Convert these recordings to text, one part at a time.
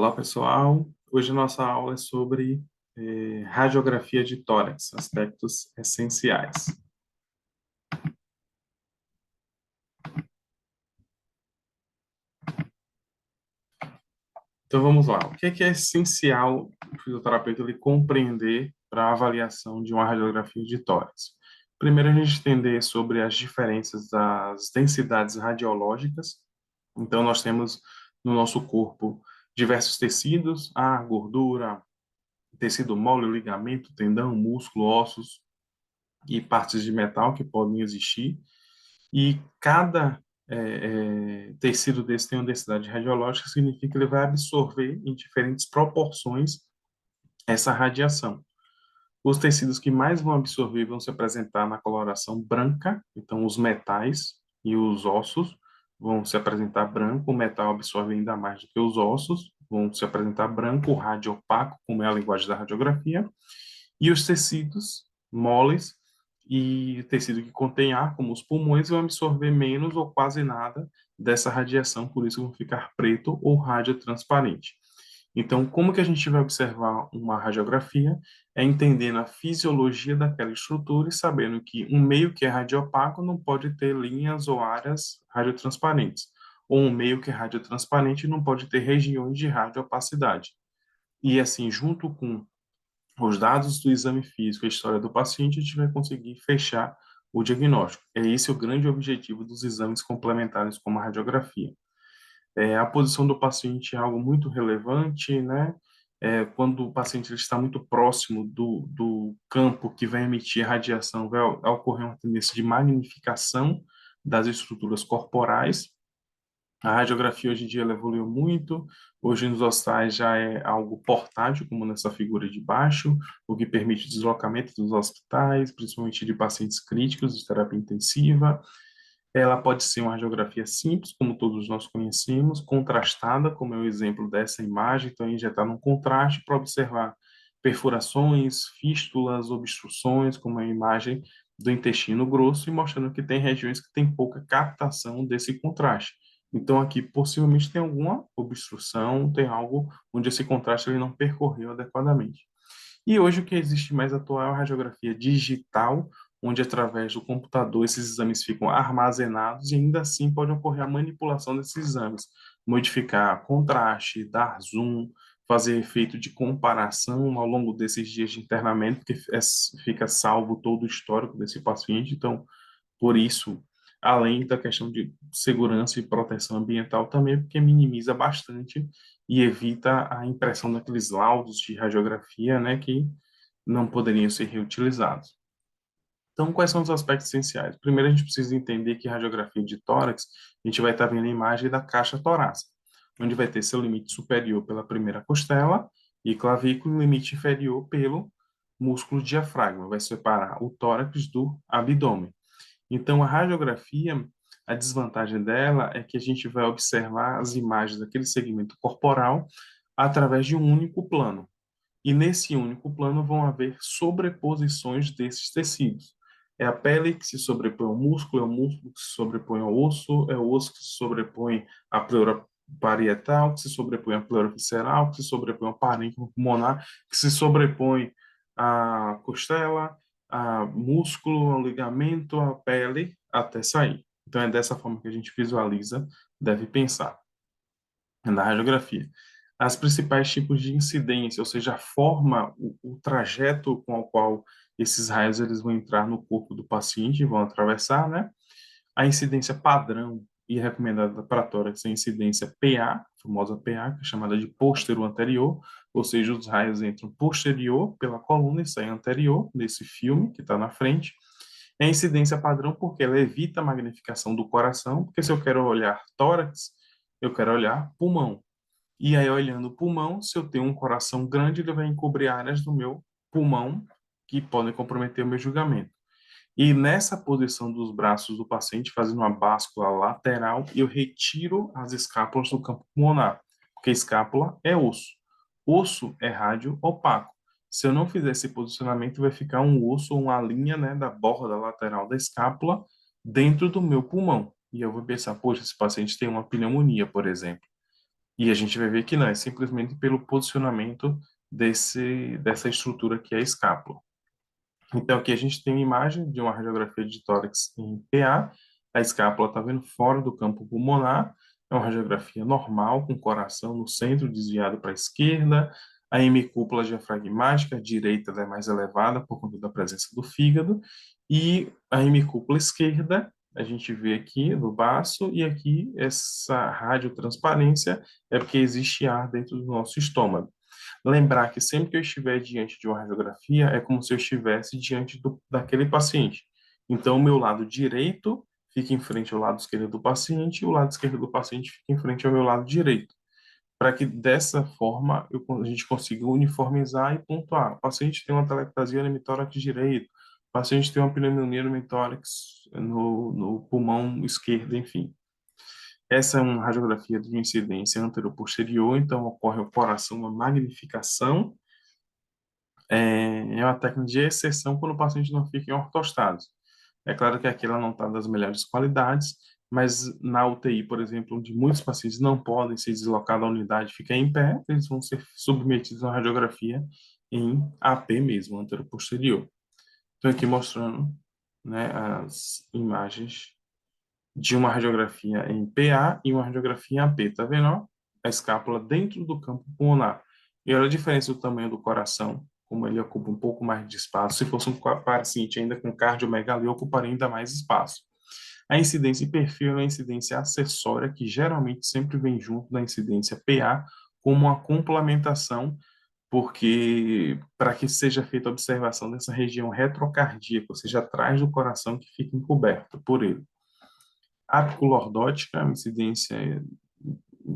Olá, pessoal. Hoje a nossa aula é sobre radiografia de tórax, aspectos essenciais. Então vamos lá. O que é essencial o fisioterapeuta ele compreender para a avaliação de uma radiografia de tórax? Primeiro, a gente entender sobre as diferenças das densidades radiológicas. Então, nós temos no nosso corpo diversos tecidos, a gordura, tecido mole, ligamento, tendão, músculo, ossos e partes de metal que podem existir. E cada tecido desse tem uma densidade radiológica, significa que ele vai absorver em diferentes proporções essa radiação. Os tecidos que mais vão absorver vão se apresentar na coloração branca, então os metais e os ossos vão se apresentar branco, o metal absorve ainda mais do que os ossos, vão se apresentar branco, o rádio opaco, como é a linguagem da radiografia, e os tecidos moles e tecido que contém ar, como os pulmões, vão absorver menos ou quase nada dessa radiação, por isso vão ficar preto ou radiotransparente. Então, como que a gente vai observar uma radiografia? É entendendo a fisiologia daquela estrutura e sabendo que um meio que é radiopaco não pode ter linhas ou áreas radiotransparentes, ou um meio que é radiotransparente não pode ter regiões de radiopacidade. E assim, junto com os dados do exame físico, a história do paciente, a gente vai conseguir fechar o diagnóstico. É esse o grande objetivo dos exames complementares como a radiografia. A posição do paciente é algo muito relevante, né? Quando o paciente ele está muito próximo do campo que vai emitir radiação, vai ocorrer uma tendência de magnificação das estruturas corporais. A radiografia hoje em dia ela evoluiu muito. Hoje nos hospitais já é algo portátil, como nessa figura de baixo, o que permite o deslocamento dos hospitais, principalmente de pacientes críticos de terapia intensiva. Ela pode ser uma radiografia simples, como todos nós conhecemos, contrastada, como é o exemplo dessa imagem, então injetar num contraste para observar perfurações, fístulas, obstruções, como é a imagem do intestino grosso, e mostrando que tem regiões que têm pouca captação desse contraste. Então aqui possivelmente tem alguma obstrução, tem algo onde esse contraste ele não percorreu adequadamente. E hoje o que existe mais atual é a radiografia digital, onde através do computador esses exames ficam armazenados e ainda assim pode ocorrer a manipulação desses exames, modificar contraste, dar zoom, fazer efeito de comparação ao longo desses dias de internamento, que fica salvo todo o histórico desse paciente. Então, por isso, além da questão de segurança e proteção ambiental também, porque minimiza bastante e evita a impressão daqueles laudos de radiografia, né, que não poderiam ser reutilizados. Então, quais são os aspectos essenciais? Primeiro, a gente precisa entender que radiografia de tórax, a gente vai estar vendo a imagem da caixa torácica, onde vai ter seu limite superior pela primeira costela e clavícula, e limite inferior pelo músculo diafragma, vai separar o tórax do abdômen. Então, a radiografia, a desvantagem dela é que a gente vai observar as imagens daquele segmento corporal através de um único plano. E nesse único plano vão haver sobreposições desses tecidos. É a pele que se sobrepõe ao músculo, é o músculo que se sobrepõe ao osso, é o osso que se sobrepõe à pleura parietal, que se sobrepõe à pleura visceral, que se sobrepõe ao parênquima pulmonar, que se sobrepõe à costela, a músculo, ao ligamento, à pele, até sair. Então é dessa forma que a gente visualiza, deve pensar na radiografia. As principais tipos de incidência, ou seja, a forma, o trajeto com o qual esses raios eles vão entrar no corpo do paciente, vão atravessar, né? A incidência padrão e recomendada para tórax é a incidência PA, a famosa PA, que é chamada de posterior anterior, ou seja, os raios entram posterior pela coluna e saem anterior, nesse filme que está na frente. É a incidência padrão porque ela evita a magnificação do coração, porque se eu quero olhar tórax, eu quero olhar pulmão. E aí, olhando o pulmão, se eu tenho um coração grande, ele vai encobrir áreas do meu pulmão que podem comprometer o meu julgamento. E nessa posição dos braços do paciente, fazendo uma báscula lateral, eu retiro as escápulas do campo pulmonar, porque escápula é osso. Osso é rádio opaco. Se eu não fizer esse posicionamento, vai ficar um osso ou uma linha, né, da borda lateral da escápula dentro do meu pulmão. E eu vou pensar, poxa, esse paciente tem uma pneumonia, por exemplo. E a gente vai ver que não, é simplesmente pelo posicionamento dessa estrutura que é a escápula. Então, aqui a gente tem uma imagem de uma radiografia de tórax em PA. A escápula está vendo fora do campo pulmonar. É uma radiografia normal, com o coração no centro, desviado para a esquerda. A hemicúpula diafragmática, a direita ela é mais elevada por conta da presença do fígado. E a hemicúpula esquerda, a gente vê aqui no baço, e aqui essa radiotransparência é porque existe ar dentro do nosso estômago. Lembrar que sempre que eu estiver diante de uma radiografia, é como se eu estivesse diante daquele paciente. Então, o meu lado direito fica em frente ao lado esquerdo do paciente, e o lado esquerdo do paciente fica em frente ao meu lado direito. Para que dessa forma a gente consiga uniformizar e pontuar. O paciente tem uma telectasia no hemitórax direito, o paciente tem uma pneumonia no hemitórax, no pulmão esquerdo, enfim. Essa é uma radiografia de incidência anteroposterior, então ocorre o coração, uma magnificação. É uma técnica de exceção quando o paciente não fica em ortostase. É claro que aqui ela não está das melhores qualidades, mas na UTI, por exemplo, onde muitos pacientes não podem se deslocar da unidade e ficar em pé, eles vão ser submetidos a uma radiografia em AP mesmo, anteroposterior. Estou aqui mostrando, né, as imagens de uma radiografia em PA e uma radiografia em AP, tá vendo? Ó? A escápula dentro do campo pulmonar. E olha a diferença do tamanho do coração, como ele ocupa um pouco mais de espaço. Se fosse um paciente ainda com cardiomegalia, ocuparia ainda mais espaço. A incidência e perfil é uma incidência acessória que geralmente sempre vem junto da incidência PA como uma complementação, porque para que seja feita a observação dessa região retrocardíaca, ou seja, atrás do coração que fica encoberto por ele. Apiclordótica, uma incidência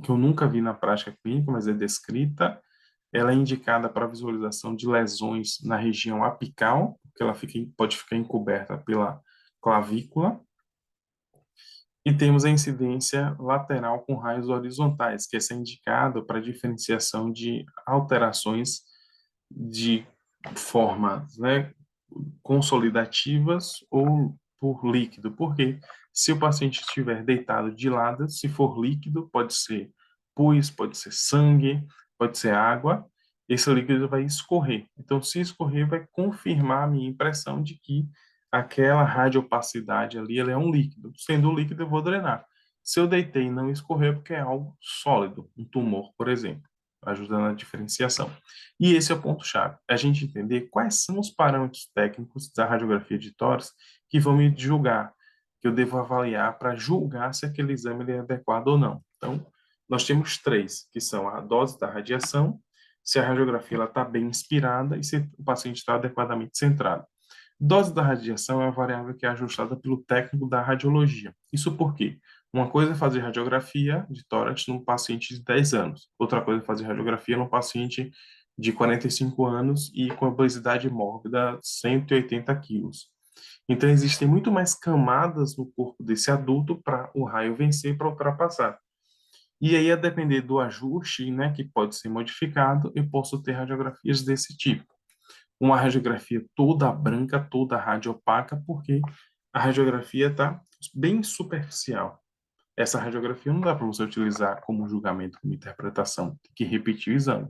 que eu nunca vi na prática clínica, mas é descrita. Ela é indicada para visualização de lesões na região apical, porque ela pode ficar encoberta pela clavícula. E temos a incidência lateral com raios horizontais, que essa é indicada para diferenciação de alterações de formas, né, consolidativas ou por líquido. Porque se o paciente estiver deitado de lado, se for líquido, pode ser pus, pode ser sangue, pode ser água, esse líquido vai escorrer. Então, se escorrer, vai confirmar a minha impressão de que aquela radiopacidade ali, ela é um líquido. Sendo um líquido, eu vou drenar. Se eu deitei e não escorrer, é porque é algo sólido, um tumor, por exemplo, ajudando na diferenciação. E esse é o ponto-chave, a gente entender quais são os parâmetros técnicos da radiografia de tórax que vão me julgar, que eu devo avaliar para julgar se aquele exame é adequado ou não. Então, nós temos três, que são a dose da radiação, se a radiografia está bem inspirada e se o paciente está adequadamente centrado. Dose da radiação é uma variável que é ajustada pelo técnico da radiologia. Isso porque uma coisa é fazer radiografia de tórax num paciente de 10 anos, outra coisa é fazer radiografia num paciente de 45 anos e com obesidade mórbida 180 quilos. Então, existem muito mais camadas no corpo desse adulto para o raio vencer para ultrapassar. E aí, a depender do ajuste, né, que pode ser modificado, eu posso ter radiografias desse tipo. Uma radiografia toda branca, toda radiopaca, porque a radiografia está bem superficial. Essa radiografia não dá para você utilizar como julgamento, como interpretação, tem que repetir o exame.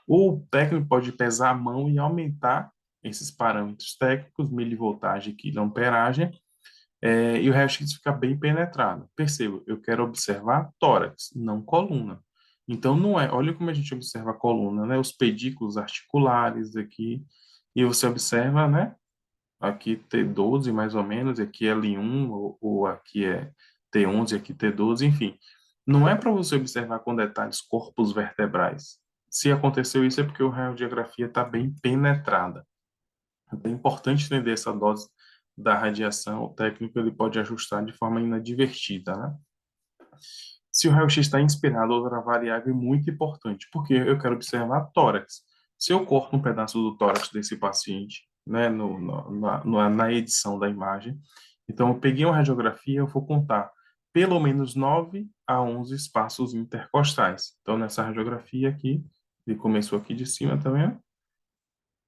O técnico pode pesar a mão e aumentar esses parâmetros técnicos, milivoltagem, quiloamperagem, e o raio-x fica bem penetrado. Perceba, eu quero observar tórax, não coluna. Então, não é, olha como a gente observa a coluna, né? Os pedículos articulares aqui, e você observa, né? Aqui T12 mais ou menos, aqui é L1, ou aqui é T11, aqui T12, enfim. Não é para você observar com detalhes corpos vertebrais. Se aconteceu isso é porque a radiografia está bem penetrada. Então, é importante entender essa dose da radiação. O técnico ele pode ajustar de forma inadvertida, né? Se o raio-x está inspirado, outra variável muito importante, porque eu quero observar tórax. Se eu corto um pedaço do tórax desse paciente, né, na edição da imagem, então eu peguei uma radiografia, eu vou contar pelo menos 9 a 11 espaços intercostais. Então, nessa radiografia aqui, ele começou aqui de cima, tá vendo?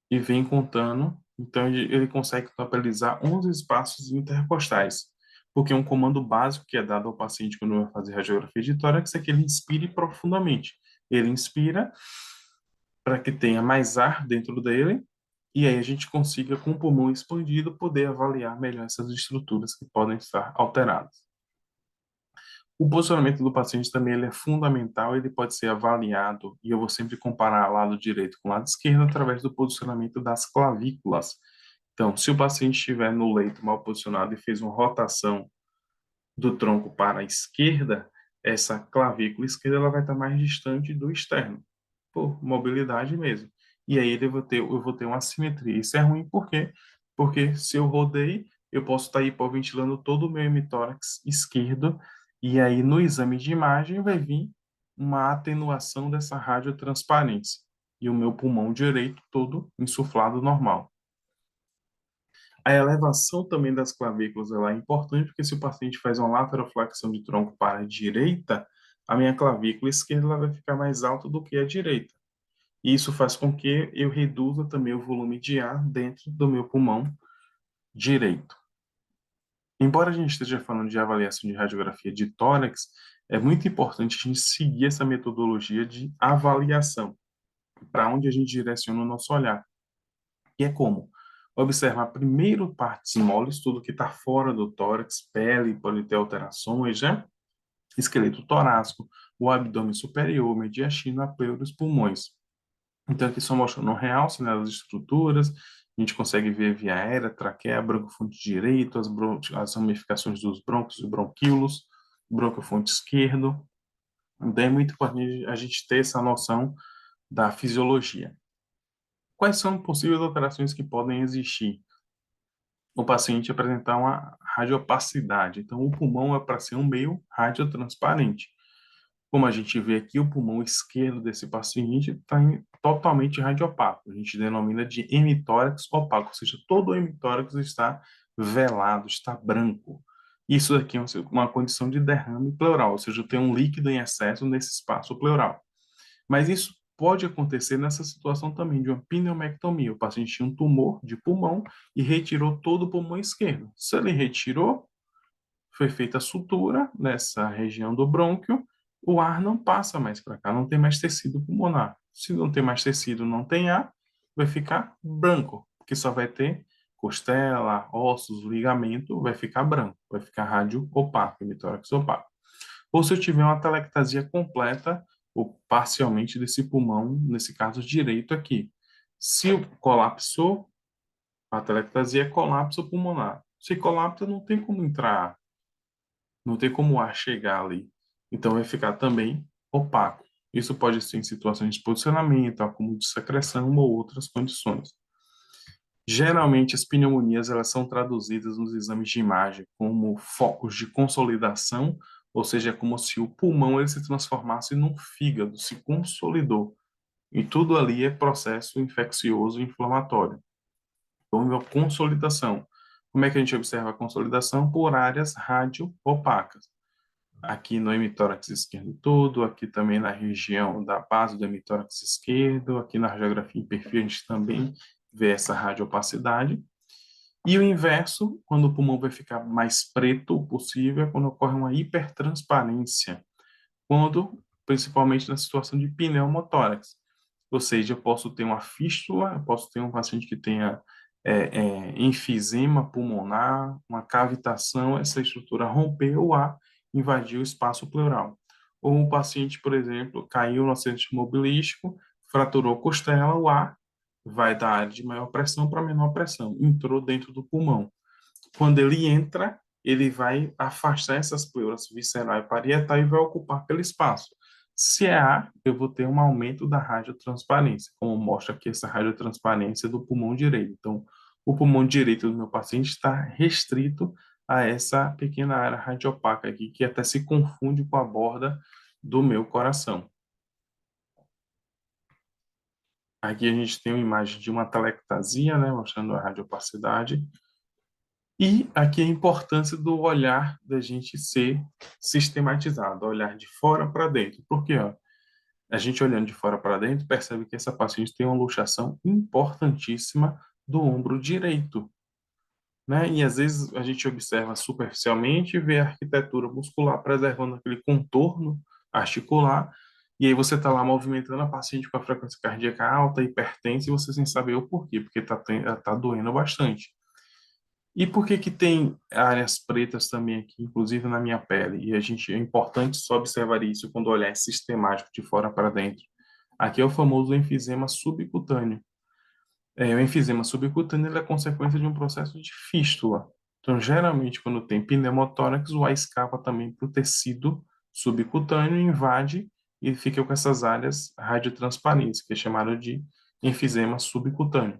E vem contando. Então, ele consegue totalizar 11 espaços intercostais. Porque um comando básico que é dado ao paciente quando vai fazer radiografia de tórax é que ele inspire profundamente. Ele inspira para que tenha mais ar dentro dele, e aí a gente consiga, com o pulmão expandido, poder avaliar melhor essas estruturas que podem estar alteradas. O posicionamento do paciente também ele é fundamental, ele pode ser avaliado, e eu vou sempre comparar lado direito com lado esquerdo através do posicionamento das clavículas. Então, se o paciente estiver no leito mal posicionado e fez uma rotação do tronco para a esquerda, essa clavícula esquerda ela vai estar mais distante do externo, por mobilidade mesmo. E aí eu vou ter uma assimetria. Isso é ruim por quê? Porque se eu rodei, eu posso estar hipoventilando todo o meu hemitórax esquerdo, e aí no exame de imagem vai vir uma atenuação dessa radiotransparência, e o meu pulmão direito todo insuflado normal. A elevação também das clavículas ela é importante, porque se o paciente faz uma lateroflexão de tronco para a direita, a minha clavícula esquerda ela vai ficar mais alta do que a direita. E isso faz com que eu reduza também o volume de ar dentro do meu pulmão direito. Embora a gente esteja falando de avaliação de radiografia de tórax, é muito importante a gente seguir essa metodologia de avaliação, para onde a gente direciona o nosso olhar. E é como? Observar primeiro partes moles, tudo que está fora do tórax, pele, pode ter alterações, né? Esqueleto torácico, o abdômen superior, mediastino, a pleura e os pulmões. Então, aqui só mostrando o realce, né, das estruturas, a gente consegue ver via aérea, traqueia, broncofonte direito, as ramificações dos brônquios e bronquíolos, broncofonte esquerdo. Então, é muito importante a gente ter essa noção da fisiologia. Quais são possíveis alterações que podem existir? O paciente apresentar uma radiopacidade. Então, o pulmão é para ser um meio radiotransparente. Como a gente vê aqui, o pulmão esquerdo desse paciente está totalmente radiopaco. A gente denomina de hemitórax opaco, ou seja, todo o hemitórax está velado, está branco. Isso aqui é uma condição de derrame pleural, ou seja, tem um líquido em excesso nesse espaço pleural. Mas isso pode acontecer nessa situação também de uma pneumectomia. O paciente tinha um tumor de pulmão e retirou todo o pulmão esquerdo. Se ele retirou, foi feita a sutura nessa região do brônquio, o ar não passa mais para cá, não tem mais tecido pulmonar. Se não tem mais tecido, não tem ar, vai ficar branco, porque só vai ter costela, ossos, ligamento, vai ficar branco, vai ficar rádio opaco, hemitórax opaco. Ou se eu tiver uma atelectasia completa ou parcialmente desse pulmão, nesse caso direito aqui. Se colapsou, a atelectasia é colapso pulmonar. Se colapsa, não tem como entrar, não tem como o ar chegar ali. Então vai ficar também opaco. Isso pode ser em situações de posicionamento, acúmulo de secreção ou outras condições. Geralmente, as pneumonias elas são traduzidas nos exames de imagem como focos de consolidação, ou seja, é como se o pulmão ele se transformasse num fígado, se consolidou. E tudo ali é processo infeccioso e inflamatório. Então, a consolidação. Como é que a gente observa a consolidação? Por áreas radio-opacas. Aqui no hemitórax esquerdo todo, aqui também na região da base do hemitórax esquerdo, aqui na radiografia em perfil a gente também vê essa radiopacidade. E o inverso, quando o pulmão vai ficar mais preto possível, é quando ocorre uma hipertransparência, quando, principalmente na situação de pneumotórax. Ou seja, eu posso ter uma fístula, eu posso ter um paciente que tenha enfisema pulmonar, uma cavitação, essa estrutura romper o ar, invadiu o espaço pleural. Ou um paciente, por exemplo, caiu no acidente mobilístico, fraturou costela, o ar vai da área de maior pressão para menor pressão, entrou dentro do pulmão. Quando ele entra, ele vai afastar essas pleuras visceral e parietal e vai ocupar aquele espaço. Se é ar, eu vou ter um aumento da radiotransparência, como mostra aqui essa radiotransparência do pulmão direito. Então, o pulmão direito do meu paciente está restrito a essa pequena área radiopaca aqui, que até se confunde com a borda do meu coração. Aqui a gente tem uma imagem de uma telectasia, né, mostrando a radiopacidade. E aqui a importância do olhar da gente ser sistematizado, olhar de fora para dentro. Porque ó, a gente olhando de fora para dentro percebe que essa paciente tem uma luxação importantíssima do ombro direito. né? E às vezes a gente observa superficialmente e vê a arquitetura muscular preservando aquele contorno articular, e aí você está lá movimentando a paciente com a frequência cardíaca alta, hipertensa, e você sem saber o porquê, porque tá doendo bastante. E por que que tem áreas pretas também aqui, inclusive na minha pele? E é importante só observar isso quando olhar sistemático de fora para dentro. Aqui é o famoso enfisema subcutâneo. O enfisema subcutâneo ele é consequência de um processo de fístula. Então, geralmente, quando tem pneumotórax, o ar escapa também para o tecido subcutâneo, invade e fica com essas áreas radiotransparentes, que é chamado de enfisema subcutâneo.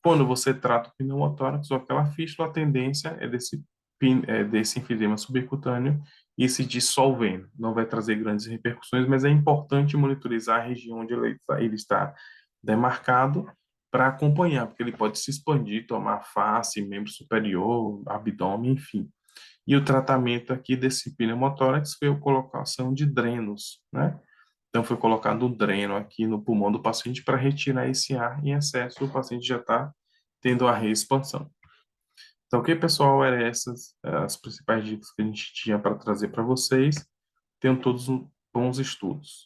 Quando você trata o pneumotórax ou aquela fístula, a tendência é desse enfisema subcutâneo ir se dissolvendo. Não vai trazer grandes repercussões, mas é importante monitorizar a região onde ele está demarcado para acompanhar, porque ele pode se expandir, tomar face, membro superior, abdômen, enfim. E o tratamento aqui desse pneumotórax foi a colocação de drenos, né? Então, foi colocado um dreno aqui no pulmão do paciente para retirar esse ar em excesso, o paciente já está tendo a reexpansão. Então, ok, pessoal, eram essas as principais dicas que a gente tinha para trazer para vocês. Tenham todos bons estudos.